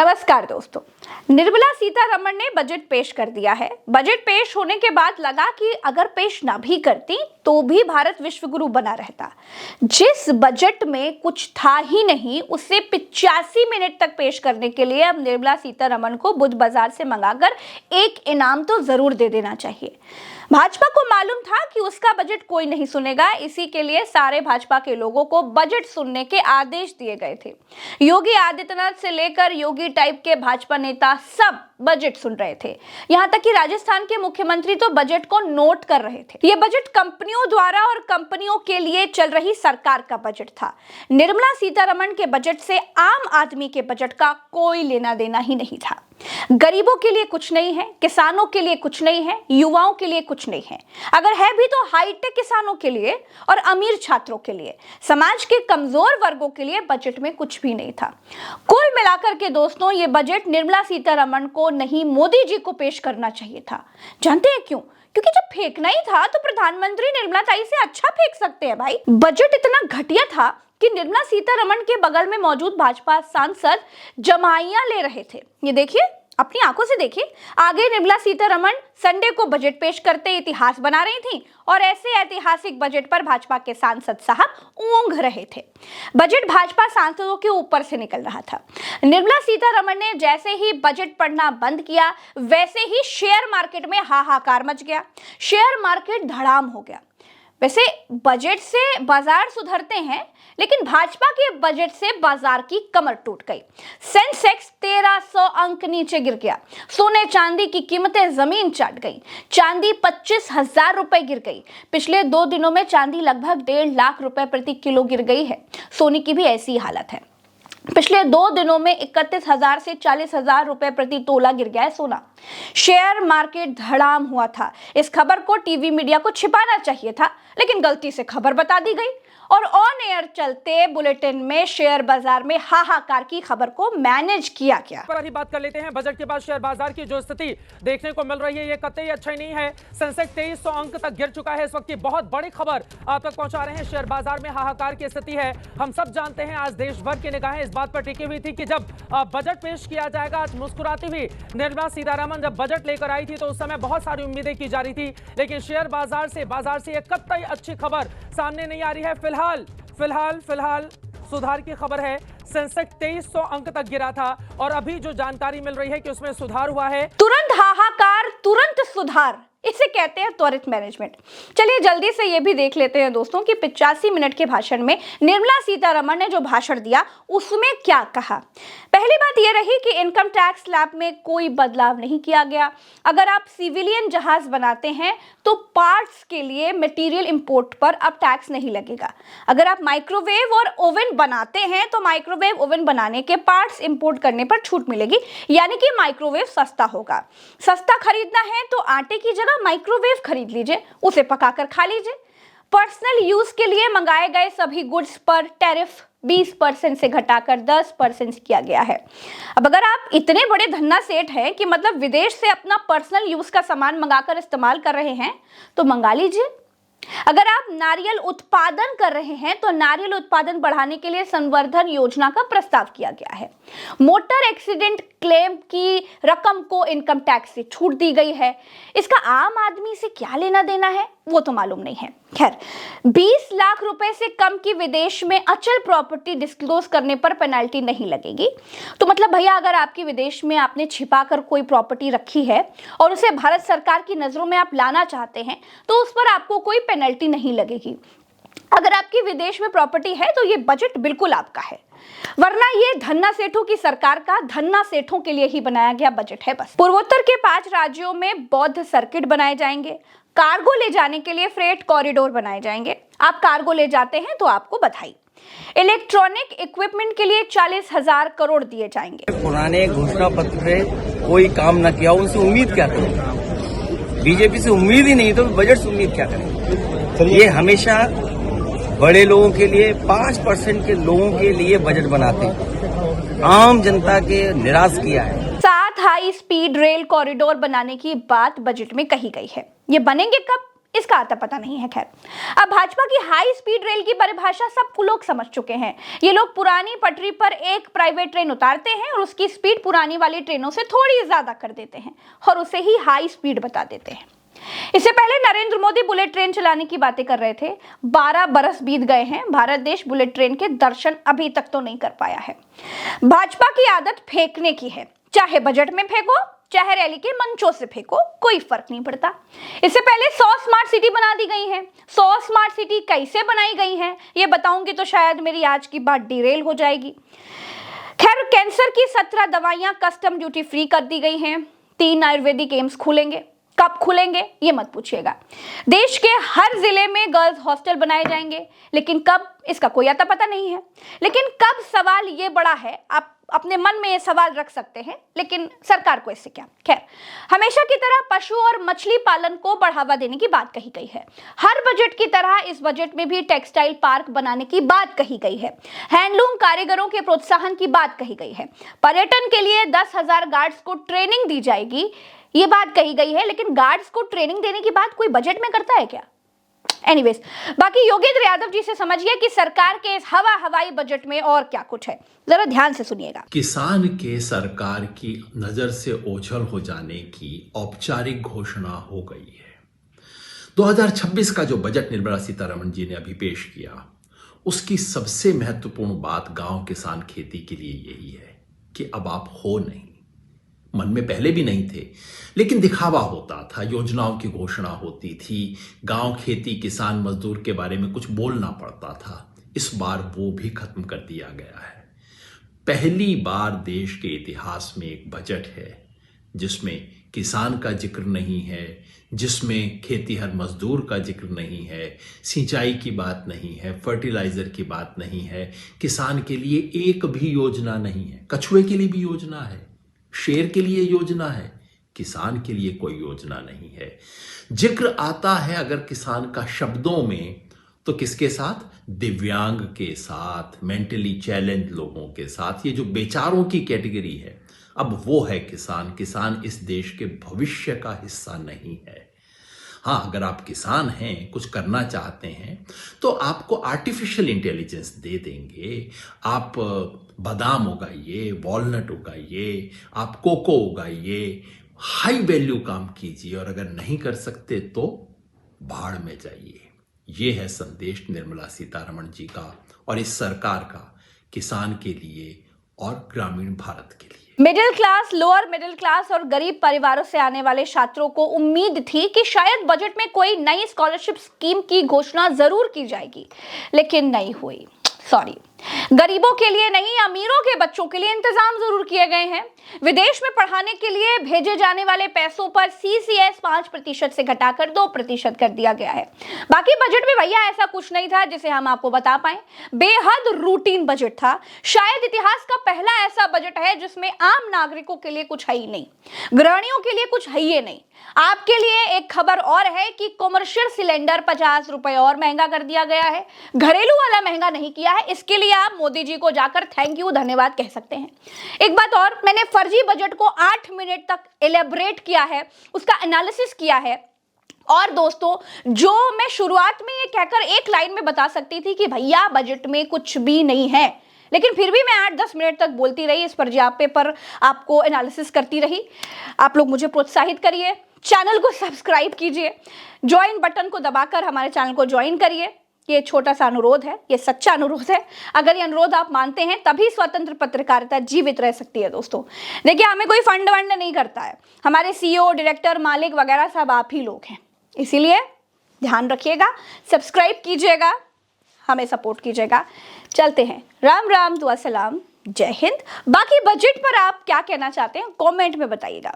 नमस्कार दोस्तों, निर्मला सीतारमण ने बजट पेश कर दिया है। बजट पेश होने के बाद लगा कि अगर पेश ना भी करती तो भी भारत विश्व गुरु बना रहता। जिस बजट में कुछ था ही नहीं उसे 85 मिनट तक पेश करने के लिए अब निर्मला सीतारमण को बुध बाजार से मंगाकर एक इनाम तो जरूर दे देना चाहिए। भाजपा को मालूम था कि उसका बजट कोई नहीं सुनेगा, इसी के लिए सारे भाजपा के लोगों को बजट सुनने के आदेश दिए गए थे। योगी आदित्यनाथ से लेकर योगी टाइप के भाजपा नेता सब बजट सुन रहे थे। यहां तक कि राजस्थान के मुख्यमंत्री तो बजट को नोट कर रहे थे। यह बजट कंपनियों द्वारा और कंपनियों के लिए चल रही सरकार का बजट था। निर्मला सीतारमण के बजट से आम आदमी के बजट का कोई लेना देना ही नहीं था। गरीबों के लिए कुछ नहीं है, किसानों के लिए कुछ नहीं है, युवाओं के लिए कुछ नहीं है। अगर है भी तो हाईटेक किसानों के लिए और अमीर छात्रों के लिए। समाज के कमजोर वर्गों के लिए बजट में कुछ भी नहीं था। कुल मिलाकर के दोस्तों, ये बजट निर्मला सीतारमण को नहीं मोदी जी को पेश करना चाहिए था। जानते हैं क्यों? क्योंकि जब फेंकना ही था तो प्रधानमंत्री निर्मला ताई से अच्छा फेंक सकते हैं भाई। बजट इतना घटिया था कि निर्मला सीतारमण के बगल में मौजूद भाजपा सांसद जमाइयां ले रहे थे। ये देखिए, अपनी आंखों से देखिए। आगे निर्मला सीतारमण संडे को बजट पेश करते इतिहास बना रही थी और ऐसे ऐतिहासिक बजट पर भाजपा के सांसद साहब ऊँघ रहे थे। बजट भाजपा सांसदों के ऊपर से निकल रहा था। निर्मला सीतारमण ने जैसे ही बजट पढ़ना बंद किया वैसे ही शेयर मार्केट में हाहाकार मच गया। शेयर मार्केट धड़ाम हो गया। वैसे बजट से बाजार सुधरते हैं, लेकिन भाजपा के बजट से बाजार की कमर टूट गई। सेंसेक्स 1300 अंक नीचे गिर गया। सोने चांदी की कीमतें जमीन चाट गई। चांदी 25,000 रुपए गिर गई। पिछले 2 दिनों में चांदी लगभग 1.5 लाख रुपए प्रति किलो गिर गई है। सोने की भी ऐसी हालत है। पिछले 2 दिनों में 31,000 से 40,000 रुपए प्रति तोला गिर गया है सोना। शेयर मार्केट धड़ाम हुआ था। इस खबर को टीवी मीडिया को छिपाना चाहिए था, लेकिन गलती से खबर बता दी गई और ऑन एयर चलते बुलेटिन में शेयर बाजार में हाहाकार की खबर को मैनेज किया गया। पर अभी बात कर लेते हैं बजट के बाद शेयर बाजार की जो स्थिति देखने को मिल रही है, ये कतई अच्छा नहीं है। सेंसेक्स 2300 अंक तक गिर चुका है। इस वक्त की बहुत बड़ी खबर आप तक पहुंचा रहे हैं। शेयर बाजार में हाहाकार की स्थिति है। हम सब जानते हैं आज देश भर की निगाहें इस बात पर टिकी हुई थी कि जब बजट पेश किया जाएगा। आज मुस्कुराती हुई निर्मला सीतारमण जब बजट लेकर आई थी तो उस समय बहुत सारी उम्मीदें की जा रही थी, लेकिन शेयर बाजार से एक कतई अच्छी खबर सामने नहीं आ रही है। फिलहाल सुधार की खबर है। सेंसेक्स 2300 अंक तक गिरा था और अभी जो जानकारी मिल रही है कि उसमें सुधार हुआ है। तुरंत हाहाकार, तुरंत सुधार, इसे कहते हैं त्वरित मैनेजमेंट। चलिए जल्दी से ये भी देख लेते हैं दोस्तों कि 85 मिनट के भाषण में निर्मला सीतारमण ने जो भाषण दिया उसमें क्या कहा। पहली बात यह रही कि इनकम टैक्स स्लैब में कोई बदलाव नहीं किया गया। अगर आप सिविलियन जहाज बनाते हैं तो पार्ट्स के लिए मटेरियल इंपोर्ट पर अब टैक्स नहीं लगेगा। अगर आप माइक्रोवेव और ओवन बनाते हैं तो माइक्रोवेव ओवन बनाने के पार्ट्स इंपोर्ट करने पर छूट मिलेगी, यानी कि माइक्रोवेव सस्ता होगा। सस्ता खरीदना है तो आटे की जगह माइक्रोवेव खरीद लीजिए, उसे पकाकर खा लीजिए। पर्सनल यूज के लिए मंगाए गए सभी गुड्स पर टैरिफ 20% से घटाकर 10% किया गया है। अब अगर आप इतने बड़े धन्ना सेठ हैं कि मतलब विदेश से अपना पर्सनल यूज का सामान मंगाकर इस्तेमाल कर रहे हैं तो मंगा लीजिए। अगर आप नारियल उत्पादन कर रहे हैं तो नारियल उत्पादन बढ़ाने के लिए संवर्धन योजना का प्रस्ताव किया गया है। मोटर एक्सीडेंट क्लेम की रकम को इनकम टैक्स से छूट दी गई है। इसका आम आदमी से क्या लेना देना है वो तो मालूम नहीं है। खैर, 20 लाख रुपए से कम की विदेश में अचल प्रॉपर्टी डिस्क्लोज करने पर पेनल्टी नहीं लगेगी। तो मतलब भैया, अगर आपकी विदेश में आपने छिपा कर कोई प्रॉपर्टी रखी है और उसे भारत सरकार की नजरों में आप लाना चाहते हैं तो उस पर आपको कोई पेनल्टी नहीं लगेगी। अगर आपकी विदेश में प्रॉपर्टी है तो ये बजट बिल्कुल आपका है, वरना ये धन्ना सेठों की सरकार का धन्ना सेठों के लिए ही बनाया गया बजट है बस। पूर्वोत्तर के 5 राज्यों में बौद्ध सर्किट बनाए जाएंगे। कार्गो ले जाने के लिए फ्रेट कॉरिडोर बनाए जाएंगे। आप कार्गो ले जाते हैं तो आपको बधाई। इलेक्ट्रॉनिक इक्विपमेंट के लिए 40,000 करोड़ दिए जाएंगे। पुराने घोषणा पत्र से कोई काम न किया, उनसे उम्मीद क्या करें? बीजेपी से उम्मीद ही नहीं तो बजट से उम्मीद क्या करें? ये हमेशा बड़े लोगों के लिए 5% के लोगों के लिए बजट बनाते हैं, आम जनता के निराश किया है। 7 हाई स्पीड रेल कॉरिडोर बनाने की बात बजट में कही गई है। ये बनेंगे कब इसका आता पता नहीं है। खैर, अब भाजपा की हाई स्पीड रेल की परिभाषा सब लोग समझ चुके हैं। ये लोग पुरानी पटरी पर एक प्राइवेट ट्रेन उतारते हैं और उसकी स्पीड पुरानी वाली ट्रेनों से थोड़ी ज्यादा कर देते हैं और उसे ही हाई स्पीड बता देते हैं। इससे पहले नरेंद्र मोदी बुलेट ट्रेन चलाने की बातें कर रहे थे। 12 बरस बीत गए हैं, भारत देश बुलेट ट्रेन के दर्शन अभी तक तो नहीं कर पाया है। भाजपा की आदत फेंकने की है, चाहे बजट में फेंको चाहे रैली के मंचों से फेंको, कोई फर्क नहीं पड़ता। इससे पहले 100 स्मार्ट सिटी बना दी गई हैं। 100 स्मार्ट सिटी कैसे बनाई गई हैं ये बताऊंगी तो शायद मेरी आज की बात डिरेल हो जाएगी। खैर, कैंसर की 17 दवाइयां कस्टम ड्यूटी फ्री कर दी गई हैं। 3 आयुर्वेदिक एम्स खुलेंगे। कब खुलेंगे ये मत पूछिएगा। देश के हर जिले में गर्ल्स हॉस्टल बनाए जाएंगे, लेकिन कब इसका कोई आता पता नहीं है। लेकिन कब, सवाल ये बड़ा है। आप अपने मन में ये सवाल रख सकते हैं, लेकिन सरकार को इससे क्या। खैर, हमेशा की तरह पशु और मछली पालन को बढ़ावा देने की बात कही गई है। हर बजट की तरह इस बजट में भी टेक्सटाइल पार्क बनाने की बात कही गई है। हैंडलूम कारीगरों के प्रोत्साहन की बात कही गई है। पर्यटन के लिए 10,000 गार्ड्स को ट्रेनिंग दी जाएगी, ये बात कही गई है। लेकिन गार्ड्स को ट्रेनिंग देने की बात कोई बजट में करता है क्या? एनीवेज, बाकी योगेंद्र यादव जी से समझिए कि सरकार के इस हवाई बजट में और क्या कुछ है, जरा ध्यान से सुनिएगा। किसान के सरकार की नजर से ओझल हो जाने की औपचारिक घोषणा हो गई है। 2026 का जो बजट निर्मला सीतारमण जी ने अभी पेश किया, उसकी सबसे महत्वपूर्ण बात गांव किसान खेती के लिए यही है कि अब आप हो नहीं, मन में पहले भी नहीं थे, लेकिन दिखावा होता था, योजनाओं की घोषणा होती थी, गांव खेती किसान मजदूर के बारे में कुछ बोलना पड़ता था। इस बार वो भी खत्म कर दिया गया है। पहली बार देश के इतिहास में एक बजट है जिसमें किसान का जिक्र नहीं है, जिसमें खेतीहर मजदूर का जिक्र नहीं है, सिंचाई की बात नहीं है, फर्टिलाइजर की बात नहीं है, किसान के लिए एक भी योजना नहीं है। कछुए के लिए भी योजना है, शेर के लिए योजना है, किसान के लिए कोई योजना नहीं है। जिक्र आता है अगर किसान का शब्दों में, तो किसके साथ? दिव्यांग के साथ, मेंटली चैलेंज लोगों के साथ। ये जो बेचारों की कैटेगरी है, अब वो है किसान। किसान इस देश के भविष्य का हिस्सा नहीं है। हाँ, अगर आप किसान हैं, कुछ करना चाहते हैं, तो आपको आर्टिफिशियल इंटेलिजेंस दे देंगे। आप बादाम उगाइए, वॉलनट उगाइए, आप कोको उगाइए, हाई वैल्यू काम कीजिए, और अगर नहीं कर सकते तो भाड़ में जाइए। ये है संदेश निर्मला सीतारमण जी का और इस सरकार का किसान के लिए और ग्रामीण भारत के लिए। Middle class, lower middle class और गरीब परिवारों से आने वाले छात्रों को उम्मीद थी कि शायद बजट में कोई नई स्कॉलरशिप स्कीम की घोषणा जरूर की जाएगी, लेकिन नहीं हुई। सॉरी, गरीबों के लिए नहीं, अमीरों के बच्चों के लिए इंतजाम जरूर किए गए हैं। विदेश में पढ़ाने के लिए भेजे जाने वाले पैसों पर CCS 5% से घटाकर 2% कर दिया गया है। बाकी बजट में भैया ऐसा कुछ नहीं था जिसे हम आपको बता पाए। बेहद रूटीन बजट था। शायद इतिहास का पहला ऐसा बजट है जिसमें आम नागरिकों के लिए कुछ है ही नहीं, गृहिणियों के लिए कुछ है ही नहीं। आपके लिए एक खबर और है कि कॉमर्शियल सिलेंडर 50 रुपए और महंगा कर दिया गया है। घरेलू वाला महंगा नहीं किया है। इसके लिए आप मोदी जी को जाकर थैंक यू, धन्यवाद कह सकते हैं। एक बात और, मैंने फर्जी बजट को 8 मिनट तक एलेबरेट किया है, उसका एनालिसिस किया है। और दोस्तों, जो मैं शुरुआत में ये कहकर एक लाइन में बता सकती थी कि भैया बजट में कुछ भी नहीं है, लेकिन फिर भी मैं 8-10 मिनट तक बोलती रही, इस पर्याप्य पर आपको एनालिसिस करती रही। आप लोग मुझे प्रोत्साहित करिए, चैनल को सब्सक्राइब कीजिए, ज्वाइन बटन को दबाकर हमारे चैनल को ज्वाइन करिए। ये छोटा सा अनुरोध है, ये सच्चा अनुरोध है। अगर ये अनुरोध आप मानते हैं तभी स्वतंत्र पत्रकारिता जीवित रह सकती है। दोस्तों देखिए, हमें कोई फंड वंड नहीं करता है, हमारे CEO, डायरेक्टर, मालिक वगैरह सब आप ही लोग हैं। इसीलिए ध्यान रखिएगा, सब्सक्राइब कीजिएगा, हमें सपोर्ट कीजिएगा। चलते हैं, राम राम, दुआ सलाम, जय हिंद। बाकी बजट पर आप क्या कहना चाहते हैं कमेंट में बताइएगा।